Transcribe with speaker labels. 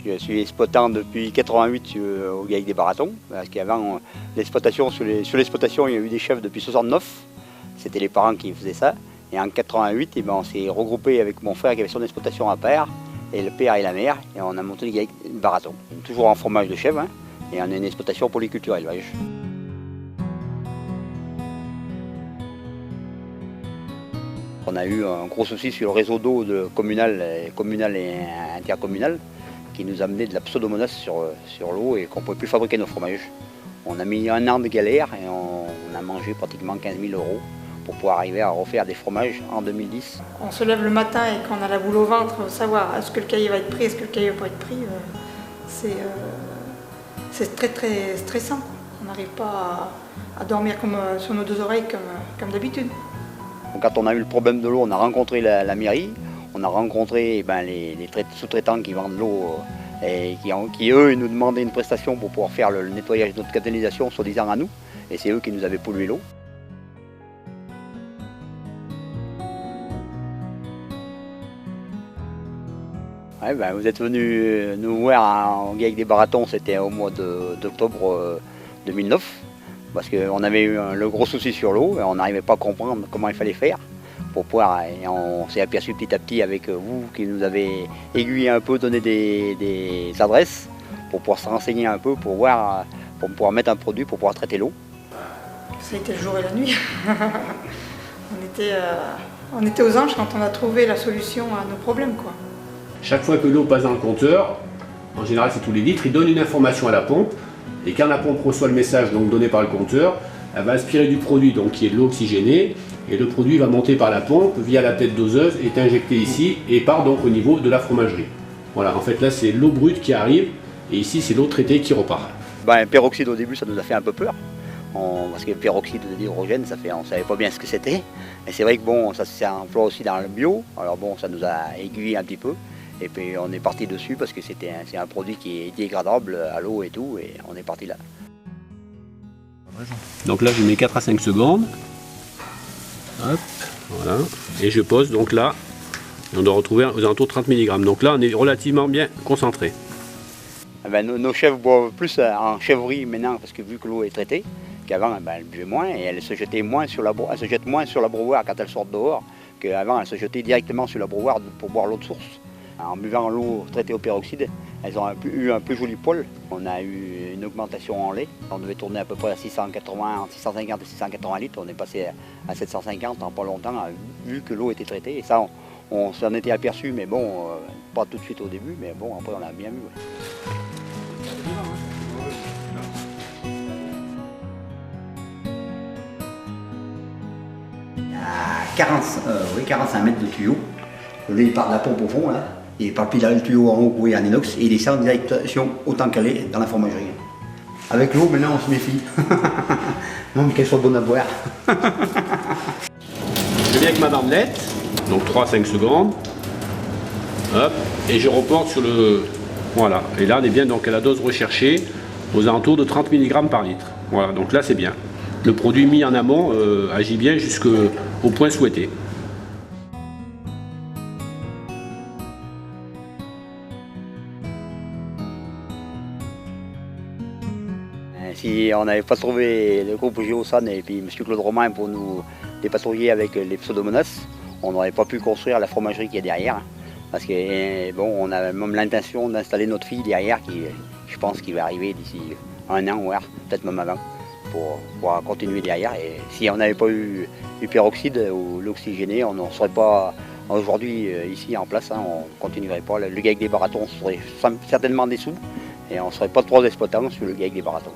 Speaker 1: Je suis exploitant depuis 88 au GAEC des Baratons, parce qu'avant l'exploitation, sur l'exploitation, il y a eu des chefs depuis 69, c'était les parents qui faisaient ça. Et en 88, eh ben, on s'est regroupé avec mon frère qui avait son exploitation à père, et le père et la mère, et on a monté le GAEC des Baratons. Toujours en fromage de chèvre, hein, et on a une exploitation polyculture élevage. On a eu un gros souci sur le réseau d'eau communal et intercommunal qui nous a amené de la pseudomonas sur l'eau et qu'on ne pouvait plus fabriquer nos fromages. On a mis un an de galère et on a mangé pratiquement 15 000 € pour pouvoir arriver à refaire des fromages en 2010.
Speaker 2: On se lève le matin et qu'on a la boule au ventre, savoir est-ce que le cahier va être pris, est-ce que le cahier va pas être pris, c'est très très stressant. On n'arrive pas à dormir comme sur nos deux oreilles comme d'habitude.
Speaker 1: Quand on a eu le problème de l'eau, on a rencontré la mairie, on a rencontré les sous-traitants qui vendent l'eau et qui eux nous demandaient une prestation pour pouvoir faire le nettoyage de notre canalisation, soi-disant à nous, et c'est eux qui nous avaient pollué l'eau. Ouais, ben, vous êtes venus nous voir au GAEC des Baratons, c'était au mois d'octobre 2009. Parce qu'on avait eu le gros souci sur l'eau et on n'arrivait pas à comprendre comment il fallait faire pour pouvoir. Et on s'est aperçu petit à petit avec vous qui nous avez aiguillé un peu, donné des adresses pour pouvoir se renseigner un peu, pour pouvoir mettre un produit pour pouvoir traiter l'eau.
Speaker 2: Ça a été le jour et la nuit. on était aux anges quand on a trouvé la solution à nos problèmes, quoi.
Speaker 3: Chaque fois que l'eau passe dans le compteur, en général c'est tous les litres, il donne une information à la pompe. Et quand la pompe reçoit le message donc donné par le compteur, elle va aspirer du produit donc, qui est de l'eau oxygénée, et le produit va monter par la pompe via la tête doseuse, est injecté ici et part donc au niveau de la fromagerie. Voilà, en fait là c'est l'eau brute qui arrive, et ici c'est l'eau traitée qui repart.
Speaker 1: Ben, peroxyde au début ça nous a fait un peu peur, parce que le peroxyde d'hydrogène, on ne savait pas bien ce que c'était. Et c'est vrai que bon, ça s'emploie aussi dans le bio, alors bon, ça nous a aiguillé un petit peu. Et puis on est parti dessus parce que c'est un produit qui est dégradable à l'eau et tout, et on est parti là.
Speaker 3: Donc là je mets 4 à 5 secondes. Hop, voilà. Et je pose donc là, et on doit retrouver aux alentours de 30 mg. Donc là on est relativement bien concentré.
Speaker 1: Eh ben, nos chèvres boivent plus en chèvrerie maintenant parce que vu que l'eau est traitée, qu'avant elles buvaient moins et elles se jetaient moins sur jettent moins sur l'abreuvoir quand elles sortent dehors, qu'avant elles se jetaient directement sur l'abreuvoir pour boire l'eau de source. En buvant l'eau traitée au peroxyde, elles ont eu un plus joli poil. On a eu une augmentation en lait. On devait tourner à peu près à 650 et 680 litres. On est passé à 750 en pas longtemps, vu que l'eau était traitée. Et ça, on s'en était aperçu, mais bon, pas tout de suite au début, mais bon, après on a bien vu. Il y a 45 mètres de tuyau. Le lait part de la pompe au fond, là. Et par le tuyau en haut coué en inox et il descend en direction autant qu'elle est dans la fromagerie. Avec l'eau, maintenant on se méfie. Non, qu'elle soit bonne à boire.
Speaker 3: Je viens avec ma bandelette, donc 3 à 5 secondes. Hop, et je reporte sur le... Voilà, et là on est bien donc à la dose recherchée, aux alentours de 30 mg par litre. Voilà, donc là c'est bien. Le produit mis en amont agit bien jusqu'au point souhaité.
Speaker 1: Si on n'avait pas trouvé le groupe Géosan et puis M. Claude Romain pour nous dépatrouiller avec les pseudomonas, on n'aurait pas pu construire la fromagerie qui est derrière. Parce que bon, on a même l'intention d'installer notre fille derrière, qui je pense qu'il va arriver d'ici un an, voire peut-être même avant, pour pouvoir continuer derrière. Et si on n'avait pas eu du peroxyde ou l'oxygéné, on n'en serait pas aujourd'hui ici en place, hein, on ne continuerait pas. Le GAEC des Baratons serait certainement dessous et on ne serait pas 3 exploitants sur le GAEC des Baratons.